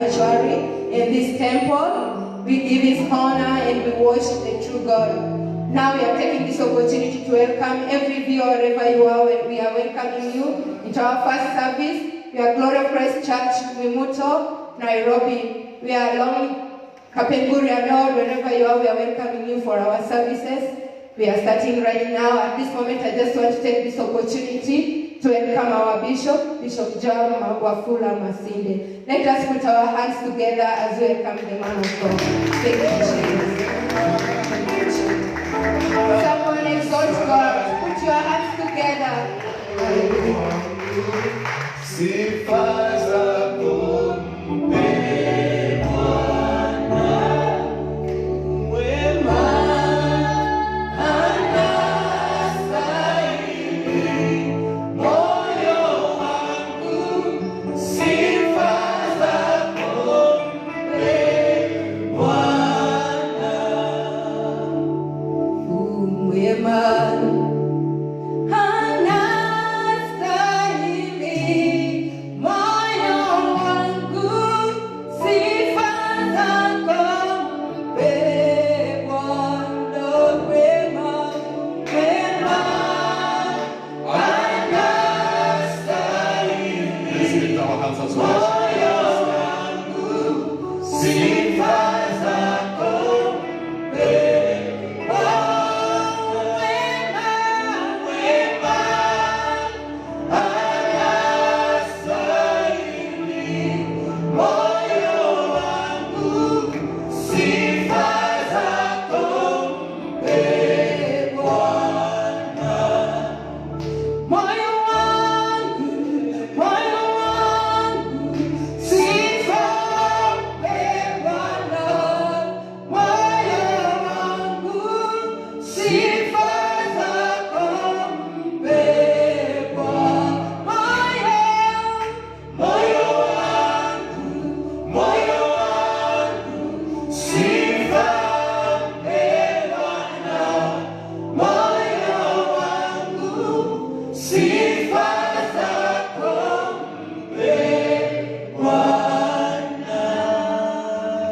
sanctuary, in this temple. We give His honor and we worship the true God. Now we are taking this opportunity to welcome every viewer wherever you are. We are welcoming you into our first service. We are Glory of Christ Church, Wimuto, Nairobi. We are along Kapenguria Road. Wherever you are, we are welcoming you for our services. We are starting right now. At this moment, I just want to take this opportunity to welcome our Bishop, Bishop Jam Wafula Masinde. Let us put our hands together as we welcome the man of God. Thank you, Jesus. Someone exalt God. Put your hands together.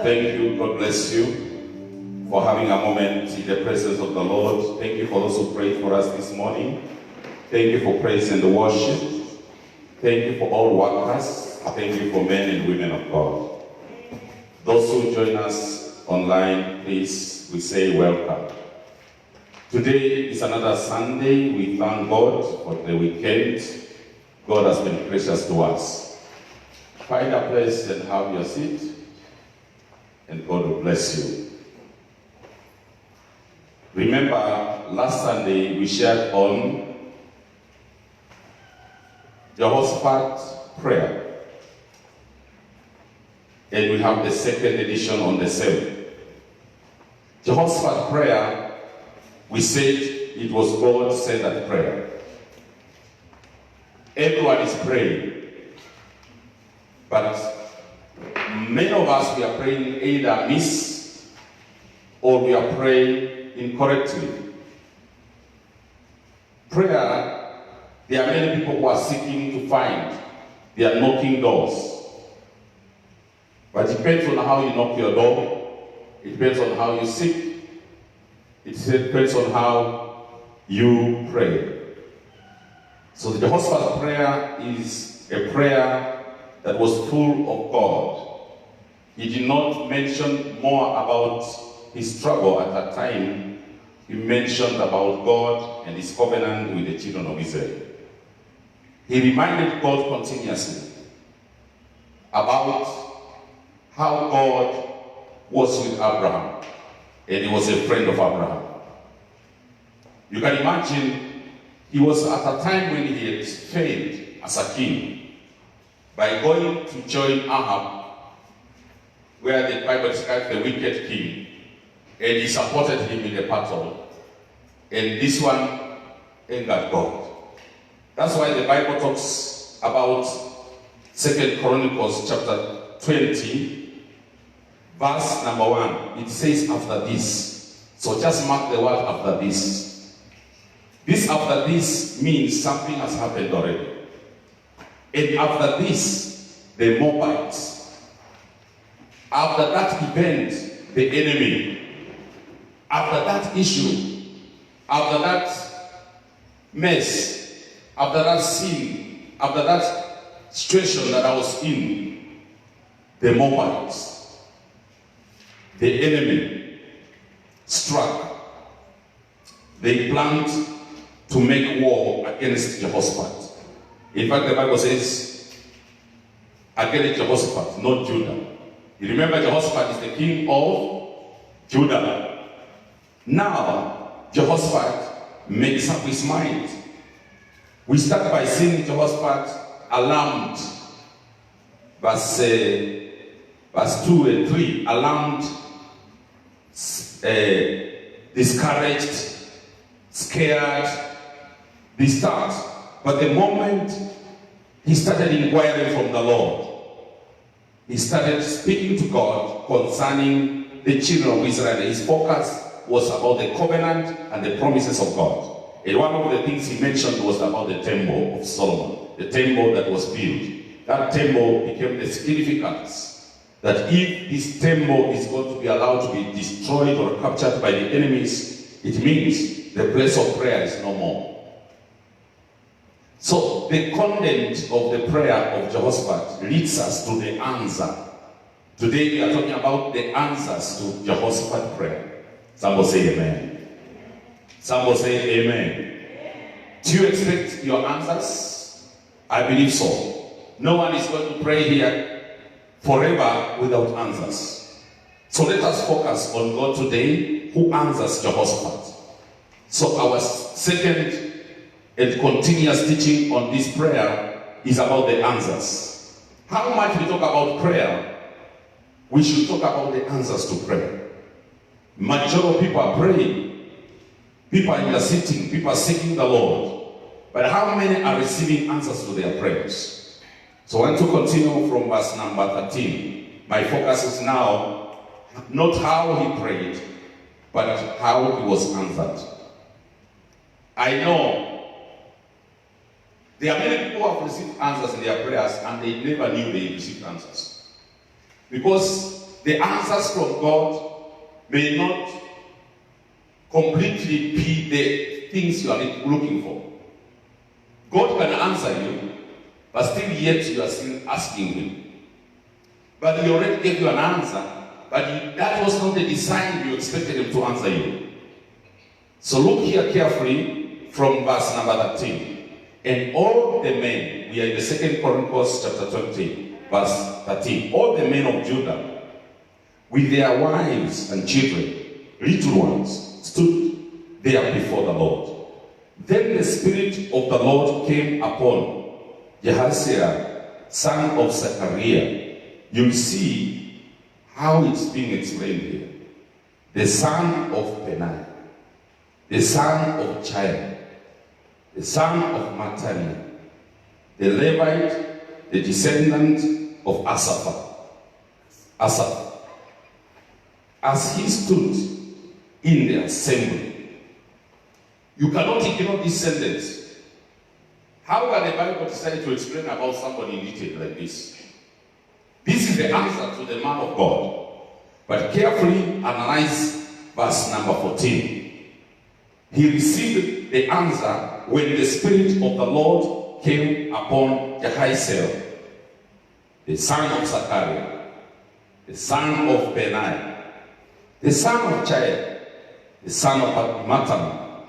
Thank you. God bless you for having a moment in the presence of the Lord. Thank you for those who prayed for us this morning. Thank you for praise and worship. Thank you for all workers. Thank you for men and women of God. Those who join us online, please, we say welcome. Today is another Sunday. We thank God for the weekend. God has been gracious to us. Find a place and have your seat, and God will bless you. Remember, last Sunday we shared on Jehoshaphat prayer, and we have the second edition on the same. Jehoshaphat prayer, we said it was God-centered prayer. Everyone is praying, but many of us, we are praying either amiss or we are praying incorrectly. Prayer, there are many people who are seeking to find. They are knocking doors. But it depends on how you knock your door. It depends on how you seek. It depends on how you pray. So the Jehoshaphat prayer is a prayer that was full of God. He did not mention more about his struggle at that time. He mentioned about God and his covenant with the children of Israel. He reminded God continuously about how God was with Abraham, and he was a friend of Abraham. You can imagine, he was at a time when he had failed as a king by going to join Ahab, where the Bible describes the wicked king, and he supported him in the battle. And this one angered God. That's why the Bible talks about 2 Chronicles chapter 20, verse number 1. It says after this. So just mark the word after this. This after this means something has happened already. And after this, the Moabites After that event, the enemy, after that issue, after that mess, after that sin, after that situation that I was in, the Moabites, the enemy struck. They planned to make war against Jehoshaphat. In fact, the Bible says, against Jehoshaphat, not Judah. You remember Jehoshaphat is the king of Judah. Now, Jehoshaphat makes up his mind. We start by seeing Jehoshaphat alarmed. Verse 2 and 3, alarmed, discouraged, scared, disturbed. But the moment he started inquiring from the Lord, he started speaking to God concerning the children of Israel. His focus was about the covenant and the promises of God. And one of the things he mentioned was about the temple of Solomon, the temple that was built. That temple became the significance that if this temple is going to be allowed to be destroyed or captured by the enemies, it means the place of prayer is no more. So the content of the prayer of Jehoshaphat leads us to the answer. Today we are talking about the answers to Jehoshaphat prayer. Somebody say amen. Somebody say amen. Do you expect your answers? I believe so. No one is going to pray here forever without answers. So let us focus on God today, who answers Jehoshaphat. So our second and continuous teaching on this prayer is about the answers. How much we talk about prayer, we should talk about the answers to prayer. Majority of people are praying, people are interceding, people are seeking the Lord. But how many are receiving answers to their prayers? So I want to continue from verse number 13. My focus is now not how he prayed, but how he was answered. I know there are many people who have received answers in their prayers and they never knew they received answers. Because the answers from God may not completely be the things you are looking for. God can answer you, but still yet you are still asking him. But he already gave you an answer, but that was not the design you expected him to answer you. So look here carefully from verse number 13. And all the men, we are in the 2 Chronicles chapter 20, verse 13. All the men of Judah, with their wives and children, little ones, stood there before the Lord. Then the Spirit of the Lord came upon Jahaziel, son of Zechariah. You'll see how it's being explained here. The son of Benaiah, the son of Jair, the son of Mattaniah, the Levite, the descendant of Asaph. As he stood in the assembly, you cannot ignore this sentence. How can the Bible decide to explain about somebody in detail like this? This is the answer to the man of God. But carefully analyze verse number 14. He received the answer when the Spirit of the Lord came upon Jahaziel, the son of Zechariah, the son of Benaiah, the son of Jair, the son of Mattaniah,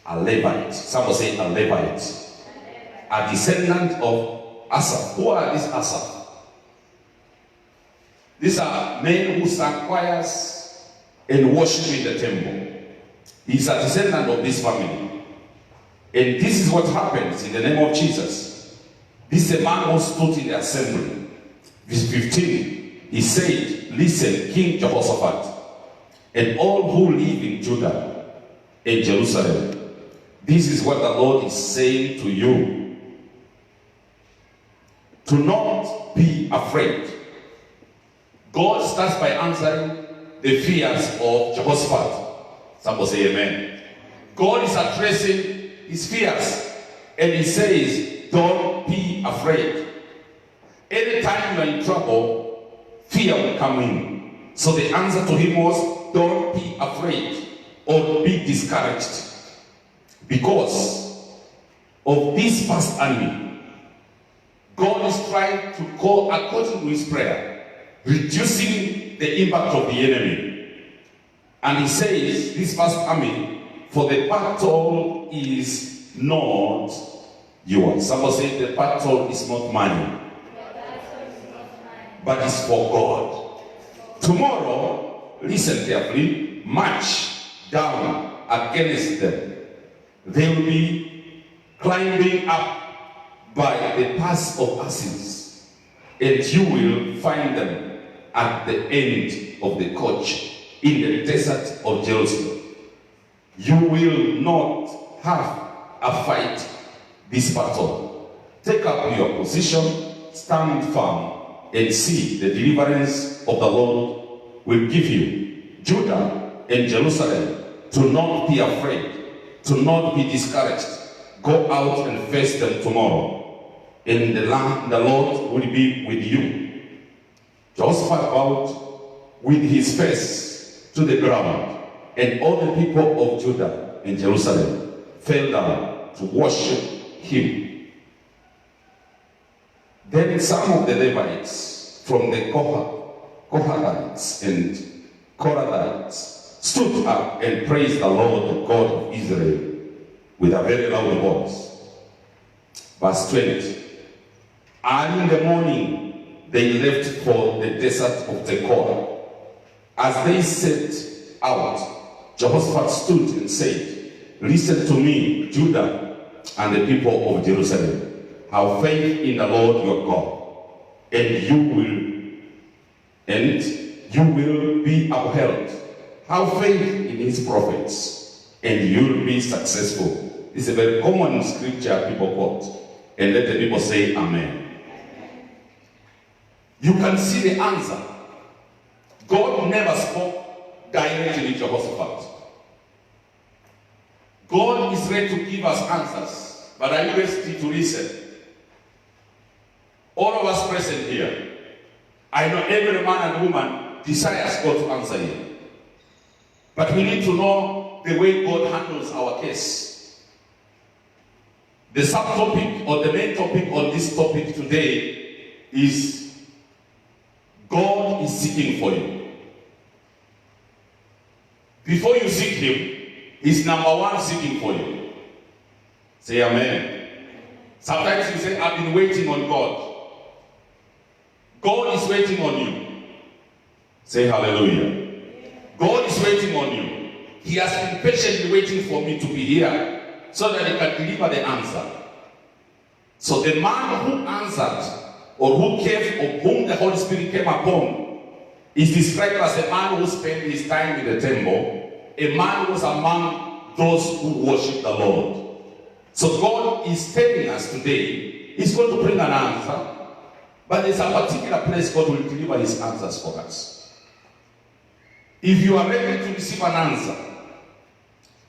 a Levite. Some will say a Levite, a descendant of Asaph. Who are these Asaph? These are men who sang choirs and worship in the temple. He's a descendant of this family. And this is what happens in the name of Jesus. This is a man who stood in the assembly. Verse 15, he said, listen, King Jehoshaphat, and all who live in Judah and Jerusalem, this is what the Lord is saying to you. To not be afraid. God starts by answering the fears of Jehoshaphat. Somebody say amen. God is addressing his fears. And he says, don't be afraid. Anytime you are in trouble, fear will come in. So the answer to him was, don't be afraid or be discouraged. Because of this first army, God is trying to go according to his prayer, reducing the impact of the enemy. And he says, this first army, for the battle is not yours. Someone said the battle is not mine, but it's for God. Tomorrow, listen carefully, march down against them. They will be climbing up by the pass of Asses, and you will find them at the end of the coach in the desert of Jerusalem. You will not have a fight this battle. Take up your position, stand firm, and see the deliverance of the Lord will give you. Judah and Jerusalem, do not be afraid, do not be discouraged. Go out and face them tomorrow. In the land, the Lord will be with you. Jehoshaphat bowed with his face to the ground, and all the people of Judah and Jerusalem fell down to worship him. Then some of the Levites from the Kohathites and Korathites stood up and praised the Lord, the God of Israel, with a very loud voice. Verse 20. And in the morning they left for the desert of Tekoa. As they set out, Jehoshaphat stood and said, listen to me, Judah and the people of Jerusalem. Have faith in the Lord your God, and you will be upheld. Have faith in his prophets, and you will be successful. It's a very common scripture people quote. And let the people say amen. You can see the answer. God never spoke directly to Jehoshaphat. God is ready to give us answers, but are you ready to listen? All of us present here, I know every man and woman desires God to answer you. But we need to know the way God handles our case. The subtopic or the main topic on this topic today is God is seeking for you. Before you seek him, he's number one seeking for you. Say amen. Sometimes you say, I've been waiting on God. God is waiting on you. Say hallelujah. God is waiting on you. He has been patiently waiting for me to be here so that he can deliver the answer. So the man who answered or who came, or whom the Holy Spirit came upon, is described as a man who spent his time in the temple, a man who was among those who worship the Lord. So God is telling us today, he's going to bring an answer, but there's a particular place God will deliver his answers for us. If you are ready to receive an answer,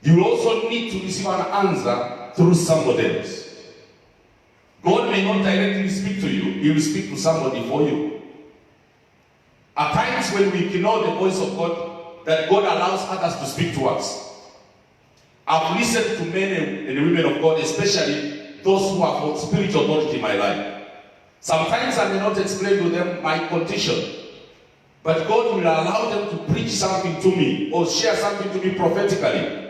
you will also need to receive an answer through somebody else. God may not directly speak to you, he will speak to somebody for you. At times when we ignore the voice of God, that God allows others to speak to us. I've listened to men and women of God, especially those who have got spiritual authority in my life. Sometimes I may not explain to them my condition, but God will allow them to preach something to me or share something to me prophetically.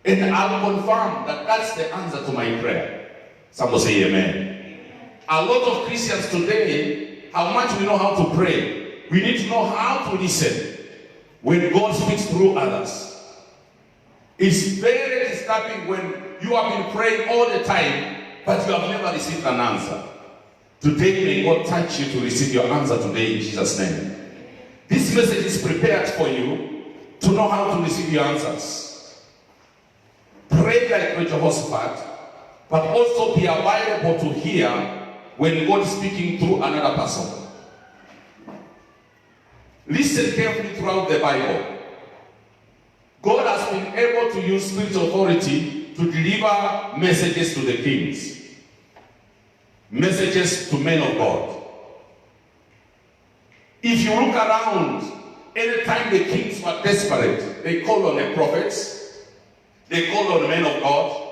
And I'll confirm that that's the answer to my prayer. Someone say amen. A lot of Christians today, how much we know how to pray, we need to know how to listen when God speaks through others. It's very disturbing when you have been praying all the time, but you have never received an answer. Today, may God touch you to receive your answer today in Jesus' name. This message is prepared for you to know how to receive your answers. Pray like Jehoshaphat, but also be available to hear when God is speaking through another person. Listen carefully throughout the Bible. God has been able to use spiritual authority to deliver messages to the kings, messages to men of God. If you look around, anytime the kings were desperate, they called on the prophets, they called on the men of God.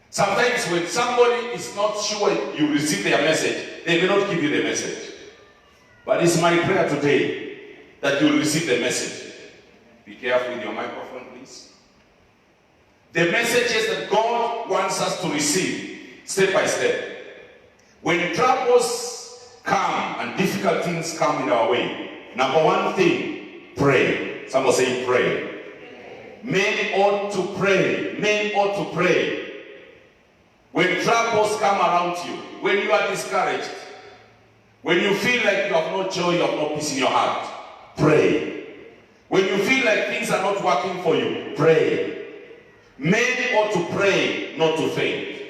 Sometimes when somebody is not sure you receive their message, they may not give you the message. But it's my prayer today that you will receive the message. Be careful with your microphone, please. The messages that God wants us to receive, step by step. When troubles come and difficult things come in our way, number one thing, pray. Someone say pray. Men ought to pray. Men ought to pray. When troubles come around you, when you are discouraged, when you feel like you have no joy, you have no peace in your heart, pray. When you feel like things are not working for you, pray. Men ought to pray, not to faint.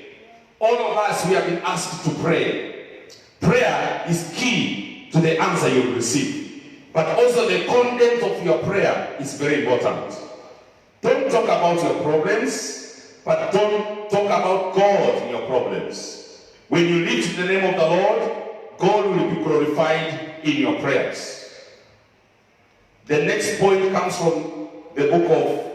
All of us, we have been asked to pray. Prayer is key to the answer you will receive. But also the content of your prayer is very important. Don't talk about your problems, but don't talk about God in your problems. When you lift the name of the Lord, God will be glorified in your prayers. The next point comes from the book of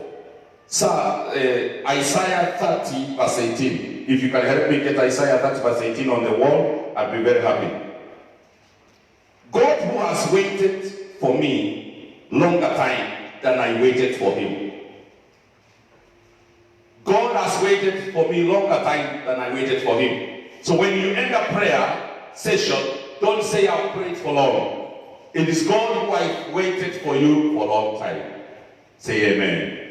Isaiah 30 verse 18. If you can help me get Isaiah 30 verse 18 on the wall, I'll be very happy. God who has waited for me longer time than I waited for him. God has waited for me longer time than I waited for him. So when you end a prayer session, don't say I've prayed for long. It is God who has waited for you for a long time. Say amen.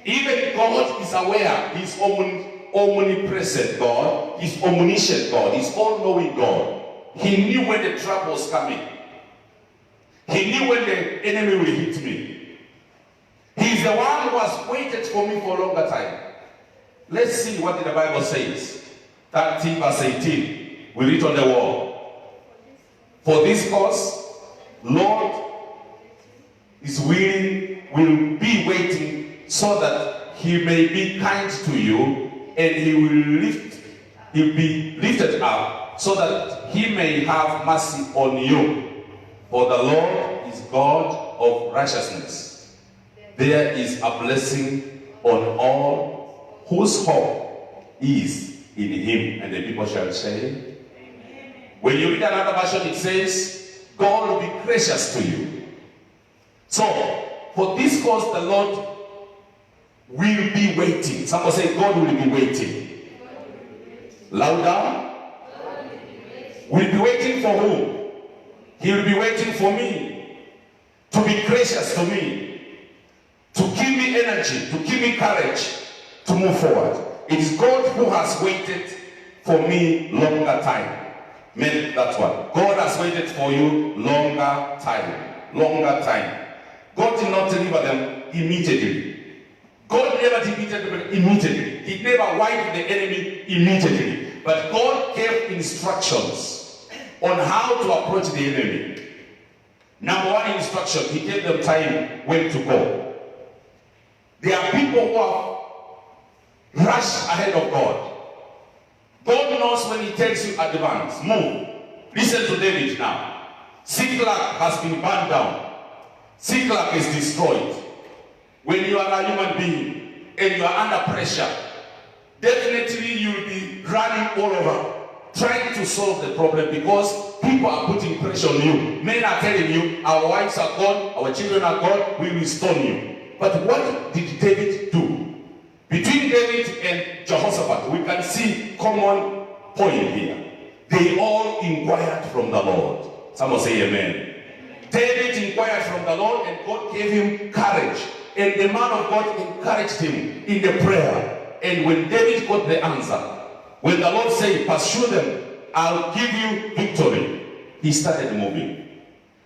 Even God is aware. He's omnipresent God. He's omniscient God. He's all-knowing God. He knew when the trouble was coming. He knew when the enemy will hit me. He's the one who has waited for me for a longer time. Let's see what the Bible says. 30 verse 18. We read on the wall. For this cause, Lord is willing, will be waiting so that he may be kind to you, and he will be lifted up so that he may have mercy on you. For the Lord is God of righteousness. There is a blessing on all whose hope is in him. And the people shall say, amen. When you read another version, it says, God will be gracious to you. So, for this cause the Lord will be waiting. Someone say, God will be waiting. Louder. Will be waiting for whom? He will be waiting for me. To be gracious to me. To give me energy. To give me courage. To move forward. It is God who has waited for me longer time. Meant that one. God has waited for you longer time. Longer time. God did not deliver them immediately. God never defeated them immediately. He never wiped the enemy immediately. But God gave instructions on how to approach the enemy. Number one instruction, he gave them time when to go. There are people who have rushed ahead of God. God knows when he tells you advance, move. Listen to David now. Ziklag has been burned down. Ziklag is destroyed. When you are a human being and you are under pressure, definitely you will be running all over, trying to solve the problem because people are putting pressure on you. Men are telling you, our wives are gone, our children are gone, we will stone you. But what did David do? Between David and Jehoshaphat, we can see common point here. They all inquired from the Lord. Someone say amen. David inquired from the Lord and God gave him courage. And the man of God encouraged him in the prayer. And when David got the answer, when the Lord said, pursue them, I'll give you victory, he started moving.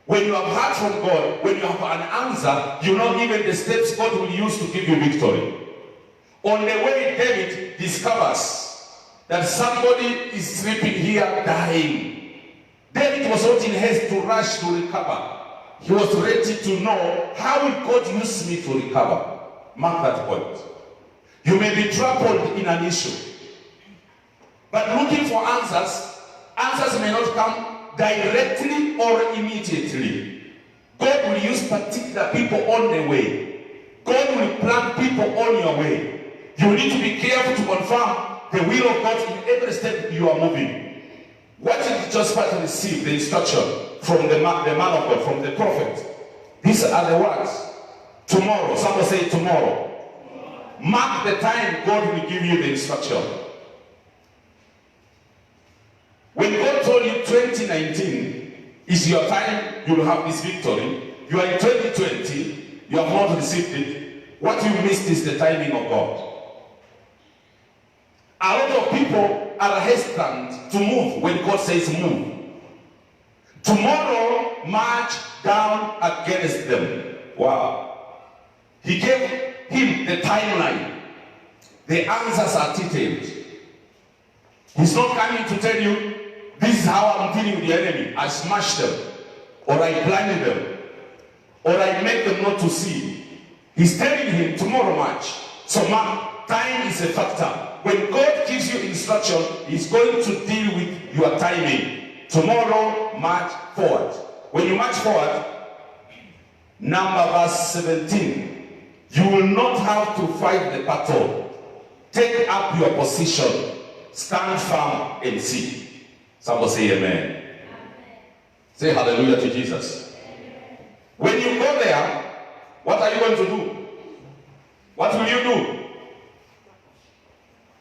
When you have heard from God, when you have an answer, you know even the steps God will use to give you victory. On the way, David discovers that somebody is sleeping here dying. David was not in haste to rush to recover. He was ready to know, how will God use me to recover? Mark that point. You may be troubled in an issue. But looking for answers may not come directly or immediately. particular people on the way. God will plant people on your way. You need to be careful to confirm the will of God in every step you are moving. What did Jehoshaphat receive the instruction from the man of God, from the prophet? These are the words. Tomorrow, somebody say tomorrow. Mark the time God will give you the instruction. When God told you 2019 is your time, you will have this victory. You are in 2020, you have not received it. What you missed is the timing of God. A lot of people are hesitant to move when God says move. Tomorrow, march down against them. Wow. He gave him the timeline. The answers are detailed. He's not coming to tell you, this is how I'm dealing with the enemy. I smash them, or I blind them, or I make them not to see. He's telling him tomorrow march. So mark, time is a factor. When God gives you instruction, He's going to deal with your timing. Tomorrow, march forward. When you march forward, number verse 17, you will not have to fight the battle. Take up your position. Stand firm and see. Somebody say amen. Amen. Say hallelujah to Jesus. Amen. When you go there, what are you going to do? What will you do?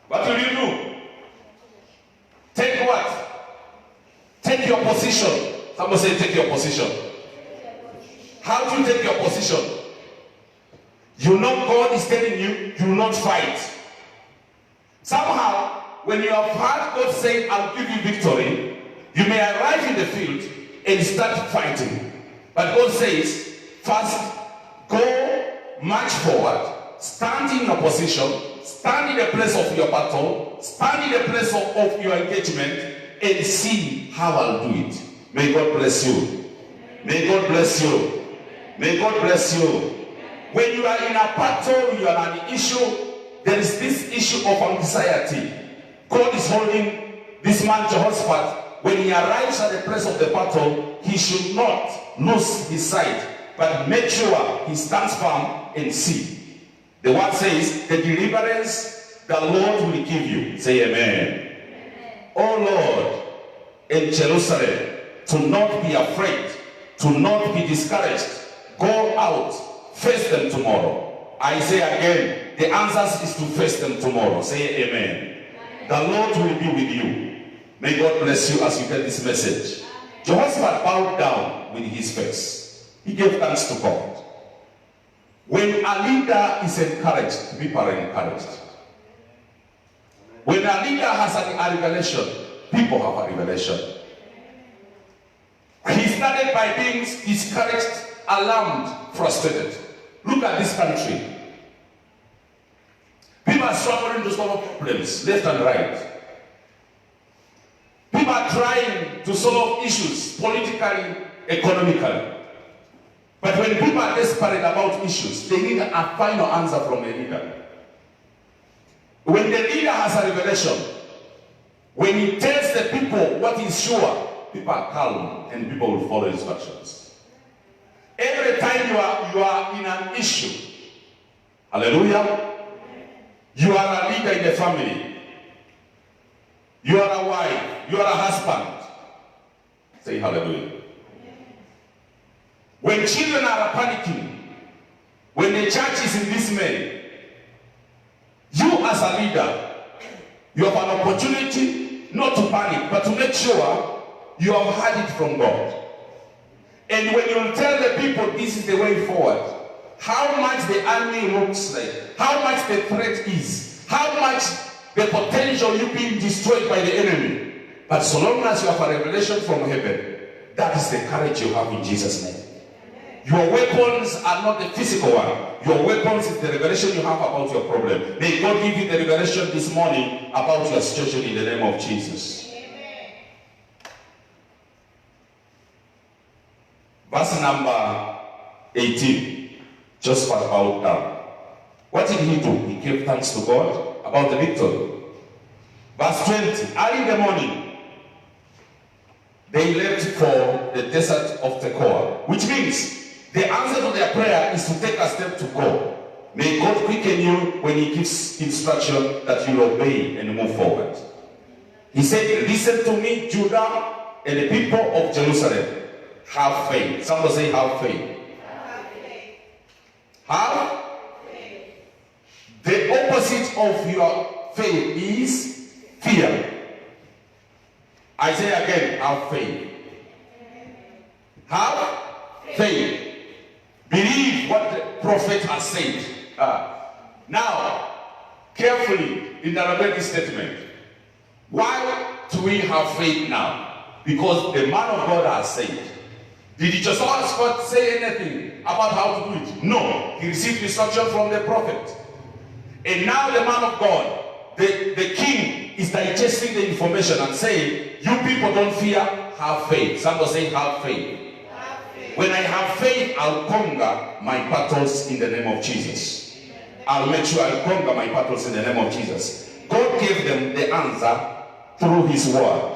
What will you do? Take what? Take your position. Somebody say take your position. How do you take your position? You know God is telling you, you will not fight. Somehow, when you have heard God say, I'll give you victory, you may arrive in the field and start fighting. But God says, first, go, march forward, stand in your position, stand in the place of your battle, stand in the place of your engagement, and see how I'll do it. May God bless you. May God bless you. May God bless you. When you are in a battle, you are an issue, there is this issue of anxiety. God is holding this man Jehoshaphat. When he arrives at the place of the battle, he should not lose his sight, but make sure he stands firm and see. The word says, the deliverance the Lord will give you. Say amen. Amen. Oh Lord, in Jerusalem, to not be afraid, to not be discouraged. Go out, face them tomorrow. I say again, the answer is to face them tomorrow. Say amen. The Lord will be with you. May God bless you as you get this message. Jehoshaphat bowed down with his face. He gave thanks to God. When a leader is encouraged, people are encouraged. When a leader has a revelation, people have a revelation. He started by being discouraged, alarmed, frustrated. Look at this country. People are struggling to solve problems left and right. People are trying to solve issues politically, economically. But when people are desperate about issues, they need a final answer from the leader. When the leader has a revelation, when he tells the people what is sure, people are calm and people will follow instructions. Every time you are in an issue, hallelujah, you are a leader in the family. You are a wife. You are a husband. Say hallelujah. When children are panicking, when the church is in dismay, you as a leader, you have an opportunity not to panic, but to make sure you have heard it from God. And when you tell the people this is the way forward, how much the enemy looks like, how much the threat is, how much the potential you being destroyed by the enemy. But so long as you have a revelation from heaven, that is the courage you have in Jesus' name. Your weapons are not the physical one. Your weapons is the revelation you have about your problem. May God give you the revelation this morning about your situation in the name of Jesus. Amen. Verse number 18. Just bowed down. What did he do? He gave thanks to God about the victory. Verse 20. Early in the morning, they left for the desert of Tekoa, which means The answer to their prayer is to take a step to go. May God quicken you when He gives instruction that you obey and move forward. He said, listen to me, Judah and the people of Jerusalem. Have faith. Somebody say, have faith. Have faith. The opposite of your faith is fear. I say again, have faith. Have faith. Believe what the prophet has said. Now, carefully interpret this statement. Why do we have faith now? Because the man of God has said. Did Jehoshaphat say anything about how to do it? No. He received instruction from the prophet. And now the man of God, the king, is digesting the information and saying, you people don't fear, have faith. Somebody say, have faith. When I have faith, I'll conquer my battles in the name of Jesus. I'll make sure I'll conquer my battles in the name of Jesus. God gave them the answer through His word.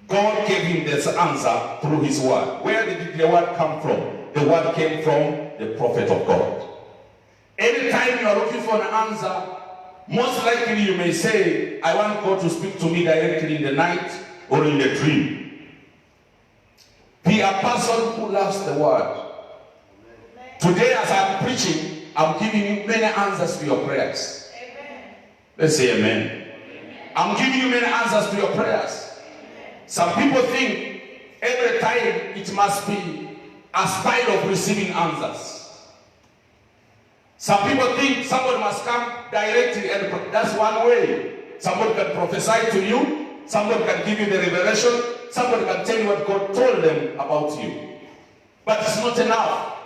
God gave him this answer through His word. Where did the word come from? The word came from the prophet of God. Anytime you are looking for an answer, most likely you may say, I want God to speak to me directly in the night or in the dream. Be a person who loves the word. Today as I'm preaching, I'm giving you many answers to your prayers. Let's say amen. I'm giving you many answers to your prayers. Some people think every time it must be a style of receiving answers. Some people think somebody must come directly, and that's one way. Somebody can prophesy to you, somebody can give you the revelation, somebody can tell you what God told them about you. But it's not enough.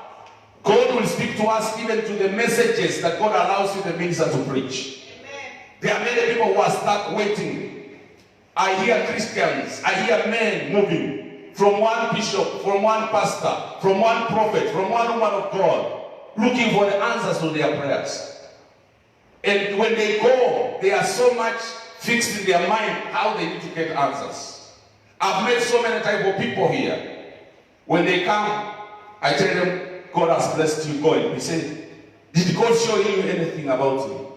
God will speak to us even to the messages that God allows you, the minister, to preach. Amen. There are many people who are stuck waiting. I hear Christians, I hear men moving from one bishop, from one pastor, from one prophet, from one woman of God, looking for the answers to their prayers. And when they go, they are so much fixed in their mind how they need to get answers. I've met so many type of people here. When they come, I tell them, God has blessed you, go and be said, did God show you anything about me?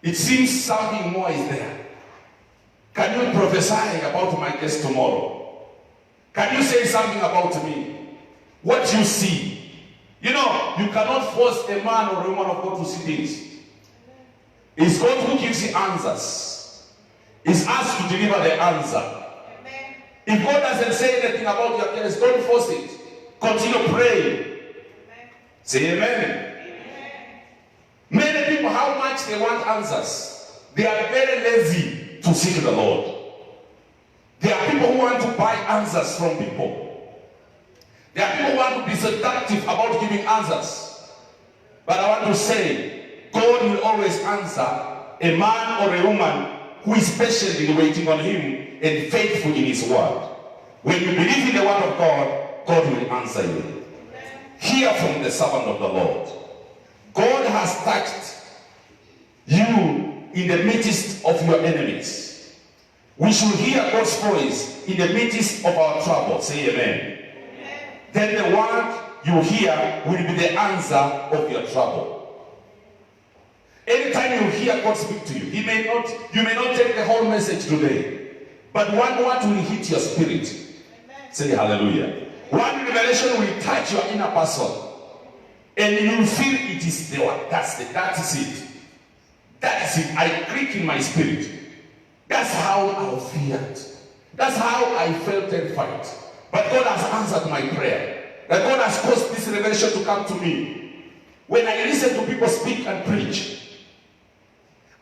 It seems something more is there. Can you prophesy about my case tomorrow? Can you say something about me? What you see? You know, you cannot force a man or a woman of God to see things. It's God who gives the answers. It's us to deliver the answer. Amen. If God doesn't say anything about your case, don't force it. Continue praying. Amen. Say amen. Amen. Many people, how much they want answers, they are very lazy to seek the Lord. There are people who want to buy answers from people. There are people who want to be seductive about giving answers. But I want to say, God will always answer a man or a woman who is patiently waiting on Him and faithful in His word. When you believe in the word of God, God will answer you. Hear from the servant of the Lord. God has touched you in the midst of your enemies. We should hear God's voice in the midst of our trouble. Say amen. Then the word you hear will be the answer of your trouble. Anytime you hear God speak to you, you may not take the whole message today, but one word will hit your spirit. Amen. Say hallelujah. One revelation will touch your inner person, and you will feel it is the one. That is it. That is it. I click in my spirit. That's how I feared. That's how I felt terrified. But God has answered my prayer. That God has caused this revelation to come to me. When I listen to people speak and preach,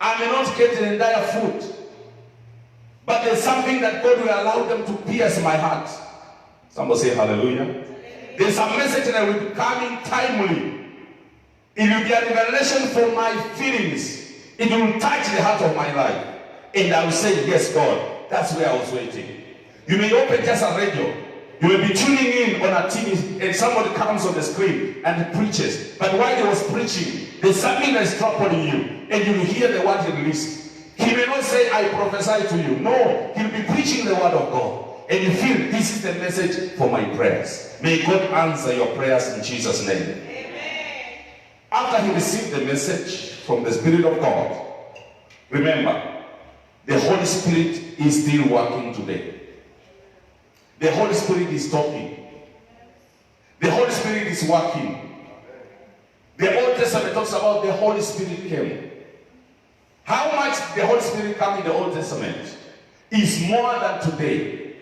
I may not get an entire food, but there's something that God will allow them to pierce my heart. Somebody say hallelujah. There's a message that will be coming timely. It will be a revelation from my feelings. It will touch the heart of my life. And I will say, yes, God, that's where I was waiting. You may open just a radio. You will be tuning in on a TV and somebody comes on the screen and preaches. But while he was preaching, there's something that's troubling you. And you will hear the word he released. He may not say, I prophesy to you. No, he'll be preaching the word of God. And you feel, this is the message for my prayers. May God answer your prayers in Jesus' name. Amen. After he received the message from the Spirit of God, remember, the Holy Spirit is still working today. The Holy Spirit is talking. The Holy Spirit is working. The Old Testament talks about the Holy Spirit came. How much the Holy Spirit came in the Old Testament is more than today.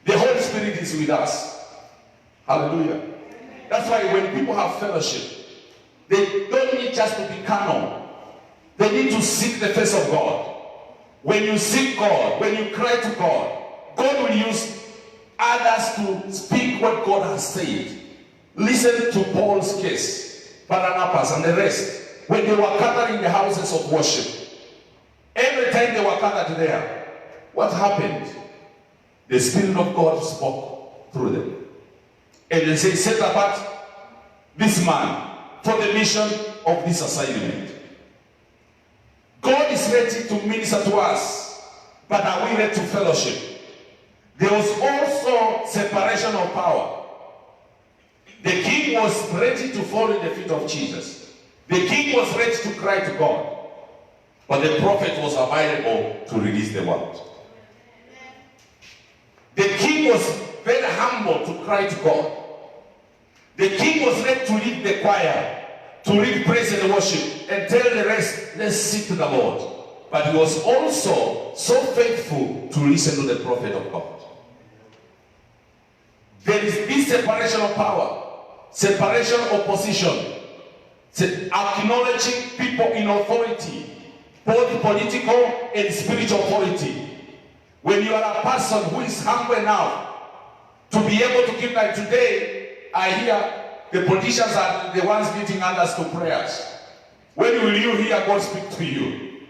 The Holy Spirit is with us. Hallelujah. That's why when people have fellowship, they don't need just to be carnal. They need to seek the face of God. When you seek God, when you cry to God, God will use others to speak what God has said. Listen to Paul's case, Barnabas and the rest. When they were gathered in the houses of worship, every time they were gathered there, what happened? The Spirit of God spoke through them. And they say, set apart this man for the mission of this assignment. God is ready to minister to us, but are we ready to fellowship? There was also separation of power. The king was ready to fall in the feet of Jesus. The king was ready to cry to God, but the prophet was available to release the word. The king was very humble to cry to God. The king was ready to lead the choir, to lead praise and worship, and tell the rest, let's seek to the Lord. But he was also so faithful to listen to the prophet of God. There is this separation of power, separation of position, acknowledging people in authority, both political and spiritual authority. When you are a person who is humble enough to be able to give like today, I hear the politicians are the ones leading others to prayers. When will you hear God speak to you?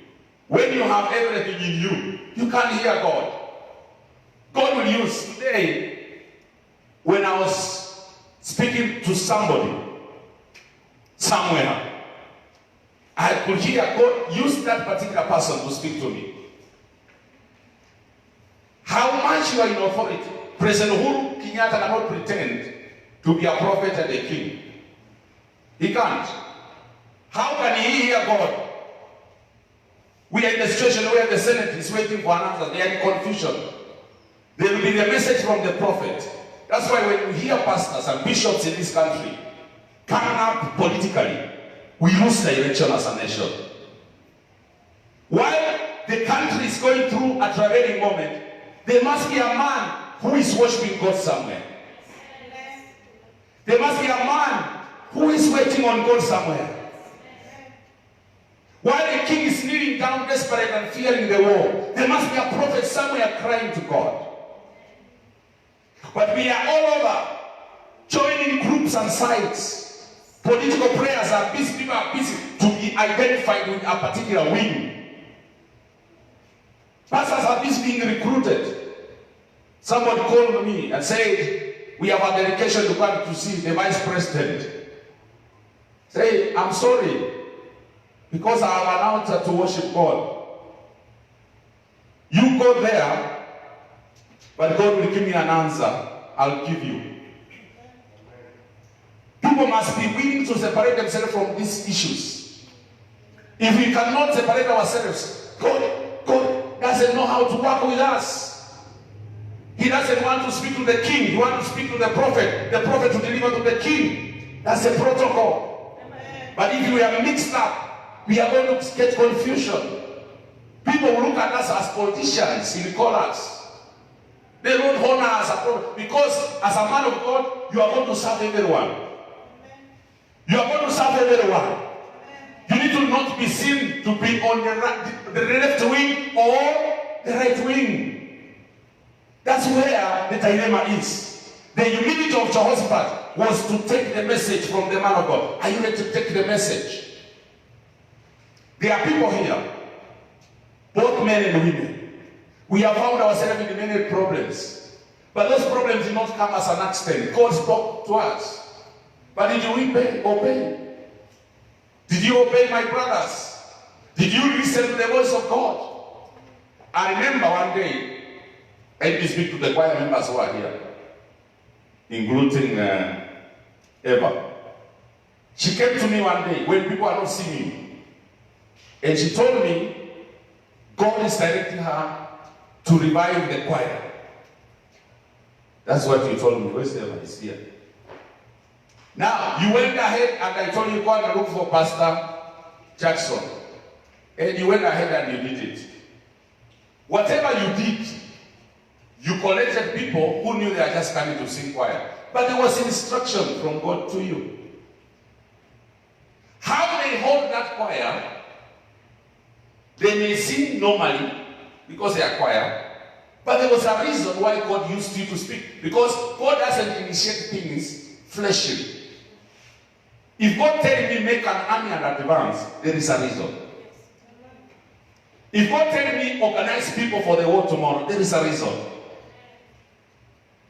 When you have everything in you, you can't hear God. God will use today, when I was speaking to somebody somewhere, I could hear God use that particular person to speak to me. How much you are in authority. President Uhuru Kenyatta cannot pretend to be a prophet and a king. He can't. How can he hear God? We are in a situation where the Senate is waiting for an answer. They are in confusion. There will be the message from the prophet. That's why when we hear pastors and bishops in this country coming up politically, we lose direction as a nation. While the country is going through a travailing moment, there must be a man who is worshiping God somewhere. There must be a man who is waiting on God somewhere. While the king is kneeling down desperate and fearing the war, there must be a prophet somewhere crying to God. But we are all over, joining groups and sites. Political prayers are busy, people are busy to be identified with a particular wing. Pastors are busy being recruited. Somebody called me and said, we have a delegation to come to see the vice president. Say, I'm sorry, because I have an altar to worship God. You go there, but God will give me an answer. I'll give you. People must be willing to separate themselves from these issues. If we cannot separate ourselves, God doesn't know how to work with us. He doesn't want to speak to the king. He wants to speak to the prophet to deliver to the king. That's a protocol. Amen. But if we are mixed up, we are going to get confusion. People look at us as politicians in collars. They don't honor us because as a man of God, you are going to serve everyone. Amen. You are going to serve everyone. Amen. You need to not be seen to be on the left wing or the right wing. That's where the dilemma is. The humility of Jehoshaphat was to take the message from the man of God. Are you ready to take the message? There are people here, both men and women. We have found ourselves in many problems. But those problems did not come as an accident. God spoke to us. But did you obey? Did you obey, my brothers? Did you listen to the voice of God? I remember one day, I used to speak to the choir members who are here. including Eva. She came to me one day when people are not seeing me, and she told me God is directing her to revive the choir. That's what you told me. Where's Eva? Is here. Now, you went ahead and I told you go and look for Pastor Jackson. And you went ahead and you did it. Whatever you did, you collected people who knew they are just coming to sing choir. But there was instruction from God to you. How they hold that choir, they may sing normally because they are choir, but there was a reason why God used you to speak. Because God doesn't initiate things fleshly. If God tells me make an army and advance, there is a reason. If God tells me organize people for the war tomorrow, there is a reason.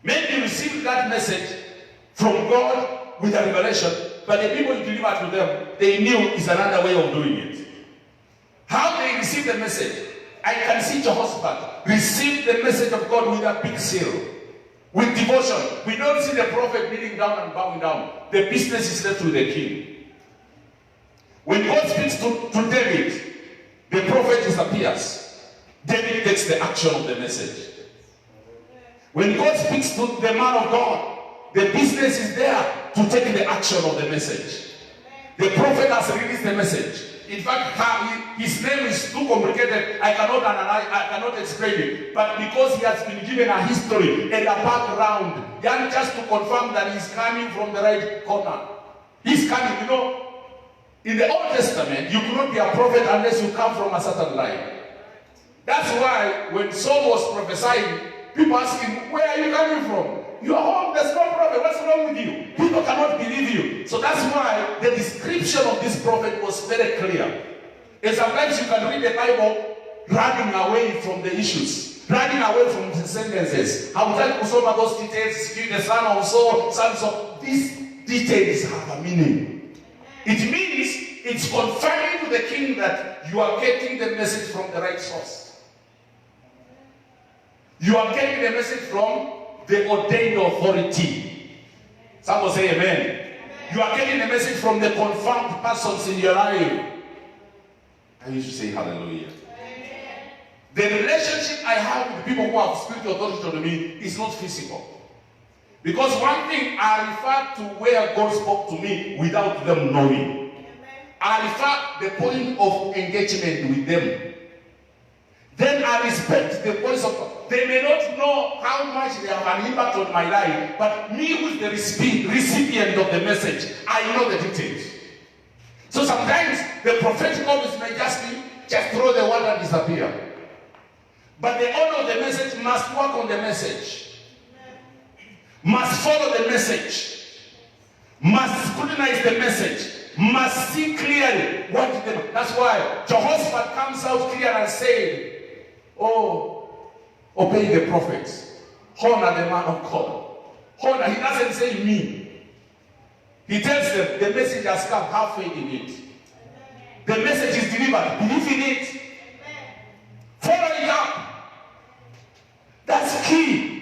Maybe you received that message from God with a revelation, but the people you delivered to them, they knew it's another way of doing it. How they received the message? I can see Jehoshaphat receive the message of God with a big seal, with devotion. We don't see the prophet kneeling down and bowing down. The business is left with the king. When God speaks to David, the prophet disappears. David takes the action of the message. When God speaks to the man of God, the business is there to take the action of the message. The prophet has released the message. In fact, his name is too complicated. I cannot analyze, I cannot explain it. But because he has been given a history and a background, and just to confirm that he's coming from the right corner. He's coming, you know. In the Old Testament, you could not be a prophet unless you come from a certain line. That's why when Saul was prophesying, people ask him, where are you coming from? You are home, there's no prophet, what's wrong with you? People cannot believe you. So that's why the description of this prophet was very clear. And sometimes you can read the Bible running away from the issues, running away from the sentences. I will tell you some of those details, the son of Saul, sons of these details have a meaning. It means it's confirming to the king that you are getting the message from the right source. You are getting the message from the ordained authority. Someone say amen. Amen. You are getting the message from the confirmed persons in your life. I used to say hallelujah. Amen. The relationship I have with people who have spiritual authority to me is not physical. Because one thing, I refer to where God spoke to me without them knowing. Amen. I refer the point of engagement with them. Then I respect the voice of God. They may not know how much they have an impact on my life, but me who is the recipient of the message, I know the details. So sometimes the prophetic office may just throw the word and disappear. But the owner of the message must work on the message, must follow the message, must scrutinize the message, must see clearly what the. That's why Jehoshaphat comes out clear and said, oh, obey the prophets, honor the man of God. Honor, he doesn't say me. He tells them the message has come, have faith in it. The message is delivered, believe in it. Follow it up. That's key.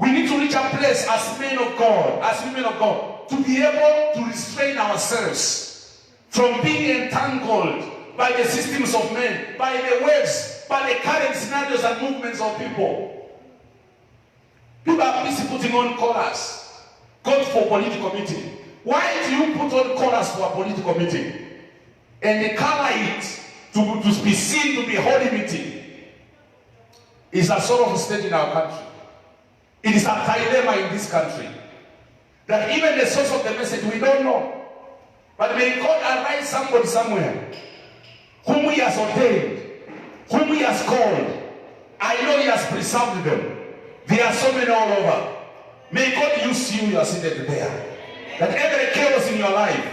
We need to reach a place as men of God, as women of God, to be able to restrain ourselves from being entangled by the systems of men, by the waves, by the current scenarios and movements of people. People are busy putting on collars, going for political meeting. Why do you put on collars for a political meeting? And they color it to be seen to be holy meeting. It's a sort of state in our country. It is a dilemma in this country. That even the source of the message we don't know. But may God arise somebody somewhere whom he has ordained, whom he has called. I know he has preserved them. There are so many all over. May God use you are seated there. That every chaos in your life,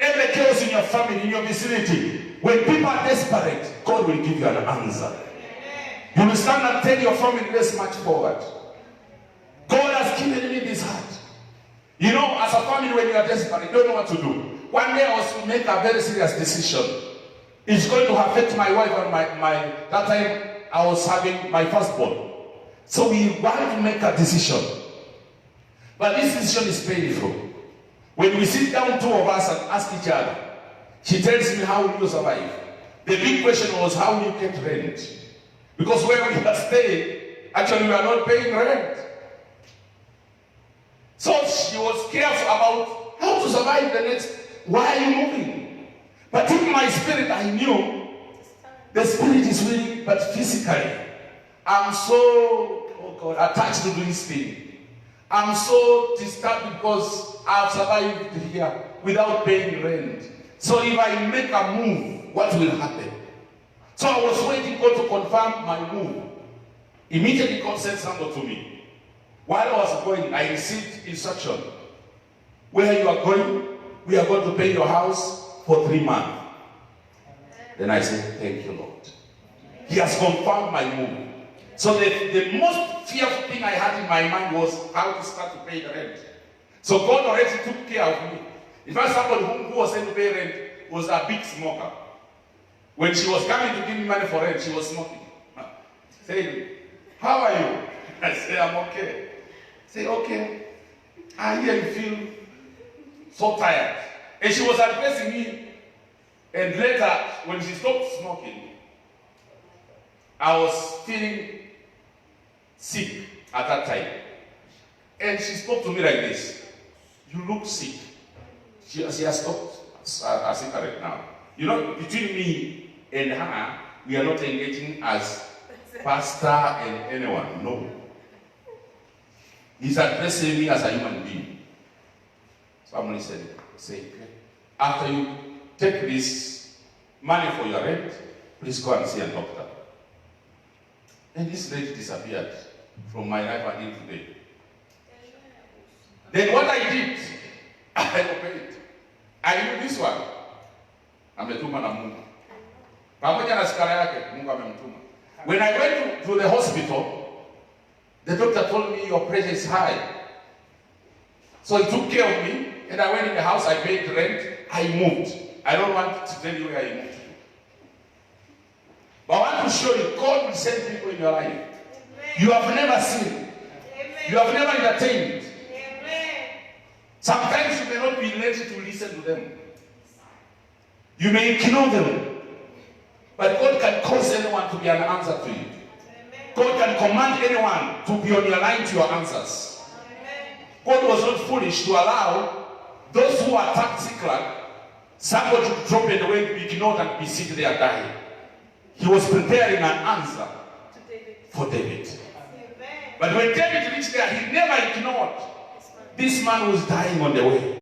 every chaos in your family, in your vicinity, when people are desperate, God will give you an answer. You will stand and tell your family, let's march forward. God has given me this heart. You know, as a family, when you are desperate, you don't know what to do. One day I was to make a very serious decision. It's going to affect my wife and that time I was having my firstborn. So we wanted to make a decision. But this decision is painful. When we sit down, two of us, and ask each other, she tells me, how will you survive? The big question was, how will you get rent? Because where we are staying, actually we are not paying rent. So she was careful about how to survive the next. Why are you moving? But in my spirit, I knew the spirit is willing, but physically, I'm so, oh God, attached to this thing. I'm so disturbed because I've survived here without paying rent. So if I make a move, what will happen? So I was waiting God to confirm my move. Immediately God sent someone to me. While I was going, I received instruction. Where you are going, we are going to pay your house for 3 months. Then I said, thank you, Lord. He has confirmed my move. So the most fearful thing I had in my mind was how to start to pay the rent. So God already took care of me. In fact, somebody who was sent to pay rent was a big smoker. When she was coming to give me money for rent, she was smoking. Say, how are you? I say, I'm okay. Say, okay. I hear you feel so tired. And she was addressing me. And later, when she stopped smoking, I was feeling sick at that time. And she spoke to me like this. You look sick. She has stopped a cigarette now. You know, between me and her, we are not engaging as pastor and anyone. No. He's addressing me as a human being. Somebody said, after you take this money for your rent, please go and see a doctor. And this lady disappeared from my life until today. Then what I did, I obeyed. I knew this one. Ametuma na Mungu. Pamoja na skala yake, Mungu amemtuma. When I went to the hospital, the doctor told me your pressure is high. So he took care of me, and I went in the house, I paid rent, I moved. I don't want to tell you where I moved to. But I want to show you, God will send people in your life. Amen. You have never seen. Amen. You have never entertained. Amen. Sometimes you may not be ready to listen to them. You may ignore them. But God can cause anyone to be an answer to you. Amen. God can command anyone to be on your line to your answers. Amen. God was not foolish to allow those who attacked Ziklag, somebody to drop in the way to be ignored and be sitting there dying. He was preparing an answer for David. Amen. But when David reached there, he never ignored this man who was dying on the way.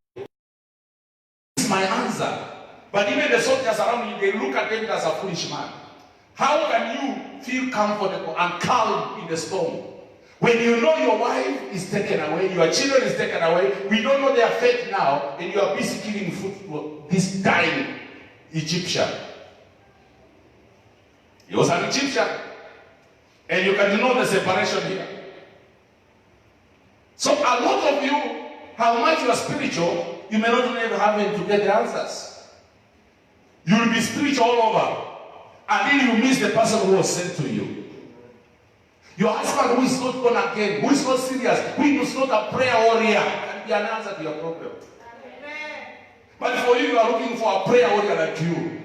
This is my answer. But even the soldiers around you, they look at David as a foolish man. How can you feel comfortable and calm in the storm? When you know your wife is taken away, your children is taken away, we don't know their fate now, and you are busy killing food for this dying Egyptian. He was an Egyptian. And you can know the separation here. So a lot of you, how much you are spiritual, you may not even have it to get the answers. You will be spiritual all over. And then you miss the person who was sent to you. Your husband who is not born again, who is not serious, who is not a prayer warrior, can be an answer to your problem. Amen. But for you, you are looking for a prayer warrior like you.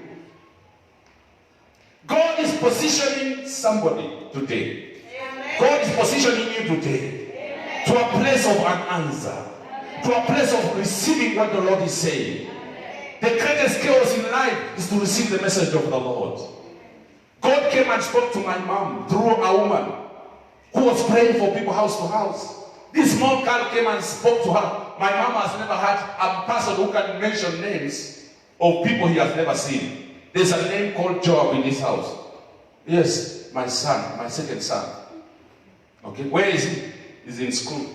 God is positioning somebody today. Amen. God is positioning you today. Amen. To a place of an answer. Amen. To a place of receiving what the Lord is saying. Amen. The greatest chaos in life is to receive the message of the Lord. God came and spoke to my mom through a woman who was praying for people house to house. This small girl came and spoke to her. My mom has never had a person who can mention names of people he has never seen. There's a name called Job in this house. Yes, my son, my second son. Okay, where is he? He's in school.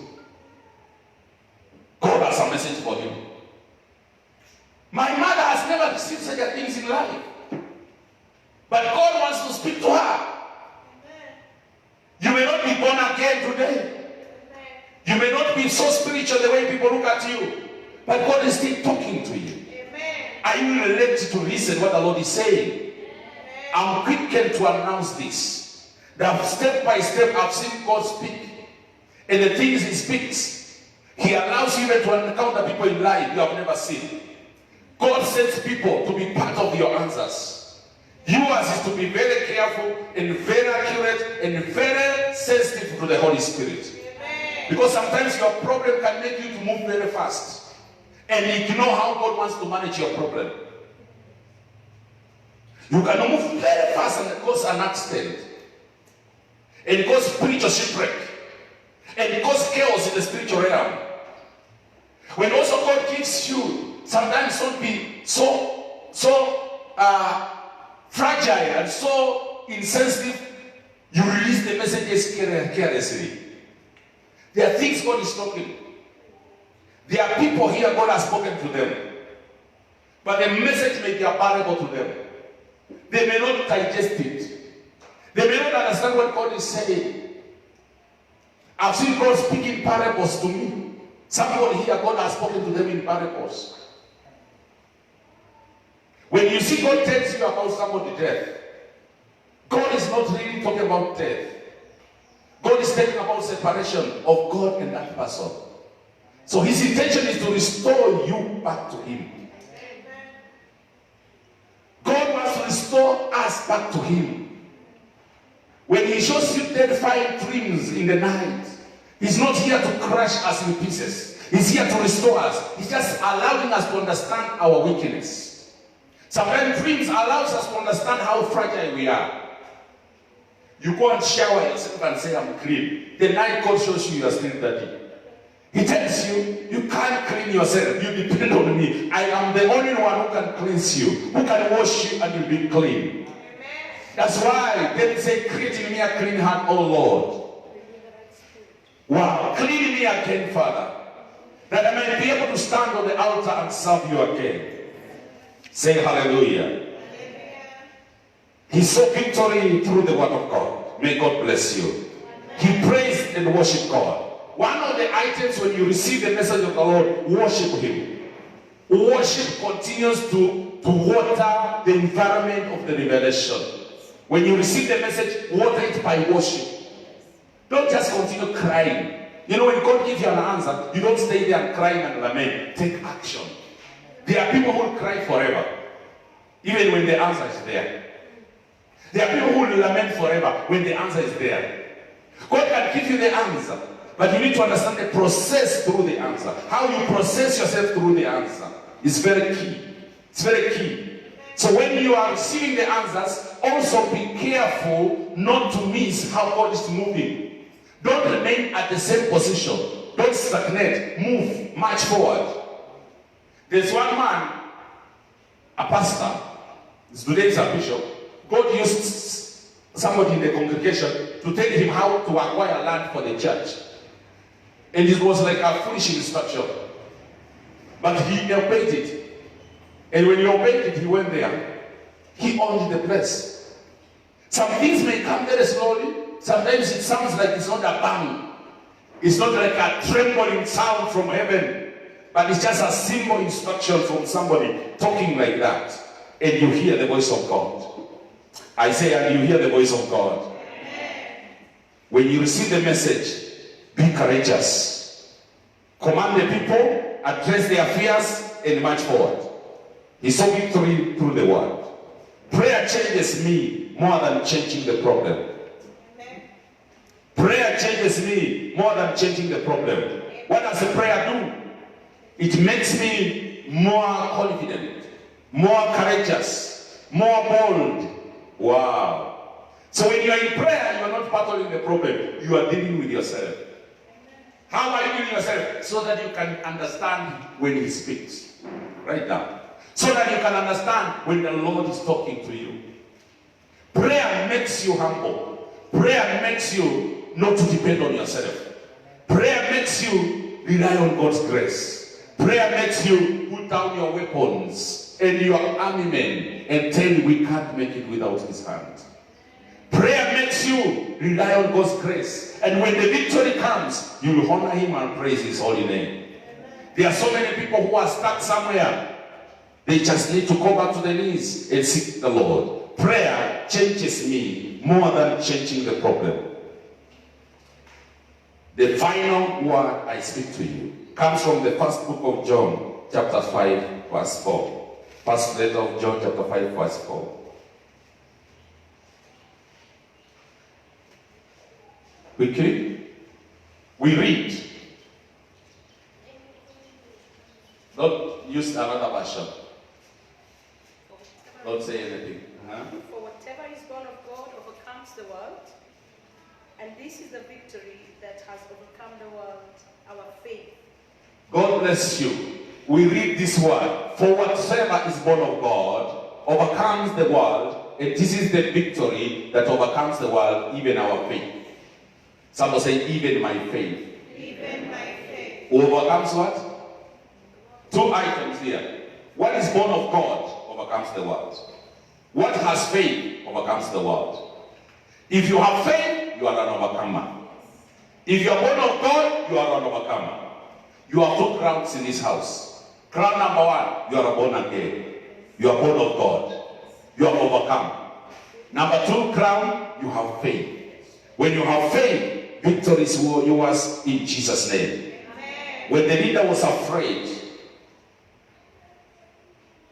God has a message for him. My mother has never received such things in life. But God wants to speak to her. You may not be born again today. You may not be so spiritual the way people look at you. But God is still talking to you. Are you ready to listen what the Lord is saying? I'm quickened to announce this. That step by step I've seen God speak. And the things he speaks, He allows you even to encounter people in life you have never seen. God sends people to be part of your answers. Yours is to be very careful and very accurate and very sensitive to the Holy Spirit. Because sometimes your problem can make you to move very fast and ignore how God wants to manage your problem. You can move very fast and cause an accident, and cause spiritual shipwreck, and cause chaos in the spiritual realm. When also God gives you, sometimes don't be so fragile and so insensitive, you release the messages carelessly. There are things God is talking. There are people here God has spoken to them, but the message may be unbearable to them. They may not digest it. They may not understand what God is saying. I've seen God speaking parables to me. Somebody here, God has spoken to them in parables. When you see God tells you about somebody's death, God is not really talking about death. God is talking about separation of God and that person. So his intention is to restore you back to him. God wants to restore us back to him. When he shows you terrifying dreams in the night, he's not here to crush us in pieces. He's here to restore us. He's just allowing us to understand our weakness. Sometimes dreams allows us to understand how fragile we are. You go and shower yourself and say, I'm clean. The night God shows you are still dirty. He tells you, you can't clean yourself. You depend on me. I am the only one who can cleanse you, who can wash you and you'll be clean. Amen. That's why David said, create in me a clean heart, O Lord. Wow, clean me again, Father, that I may be able to stand on the altar and serve you again. Say hallelujah. Hallelujah. He saw victory through the word of God. May God bless you. He praised and worshiped God. One of the items when you receive the message of the Lord, worship him. Worship continues to water the environment of the revelation. When you receive the message, water it by worship. Don't just continue crying. You know, when God gives you an answer, you don't stay there and cry and lament. Take action. There are people who will cry forever, even when the answer is there. There are people who will lament forever when the answer is there. God can give you the answer, but you need to understand the process through the answer. How you process yourself through the answer is very key. It's very key. So when you are receiving the answers, also be careful not to miss how God is moving. Don't remain at the same position. Don't stagnate. Move. March forward. There's one man, a pastor, today is a bishop. God used somebody in the congregation to tell him how to acquire land for the church. And it was like a foolish instruction. But he obeyed it. And when he obeyed it, he went there. He owned the place. Some things may come very slowly. Sometimes it sounds like it's not a bang. It's not like a trembling sound from heaven. But it's just a simple instruction from somebody talking like that. And you hear the voice of God. I say, and you hear the voice of God. When you receive the message, be courageous. Command the people, address their fears, and march forward. He saw victory through the word. Prayer changes me more than changing the problem. Prayer changes me more than changing the problem. What does the prayer do? It makes me more confident, more courageous, more bold. Wow. So when you are in prayer, you are not battling the problem. You are dealing with yourself. How are you dealing with yourself? So that you can understand when he speaks. Right now. So that you can understand when the Lord is talking to you. Prayer makes you humble. Prayer makes you not to depend on yourself. Prayer makes you rely on God's grace. Prayer makes you put down your weapons and your armament and tell you we can't make it without his hand. Prayer makes you rely on God's grace. And when the victory comes, you will honor him and praise his holy name. There are so many people who are stuck somewhere. They just need to go back to their knees and seek the Lord. Prayer changes me more than changing the problem. The final word I speak to you comes from the first book of John, chapter 5, verse 4. First letter of John, chapter 5, verse 4. Quickly, we read. Don't use another version. Don't say anything. For whatever is born of God overcomes the world, and this is the victory that has overcome the world, our faith. God bless you. We read this word. For whatever is born of God overcomes the world, and this is the victory that overcomes the world, even our faith. Someone say, even my faith. Even my faith. Overcomes what? Two items here. What is born of God overcomes the world. What has faith overcomes the world. If you have faith, you are an overcomer. If you are born of God, you are an overcomer. You have two crowns in this house. Crown number one, you are born again. You are born of God. You have overcome. Number two crown, you have faith. When you have faith, victory is yours in Jesus' name. Amen. When the leader was afraid,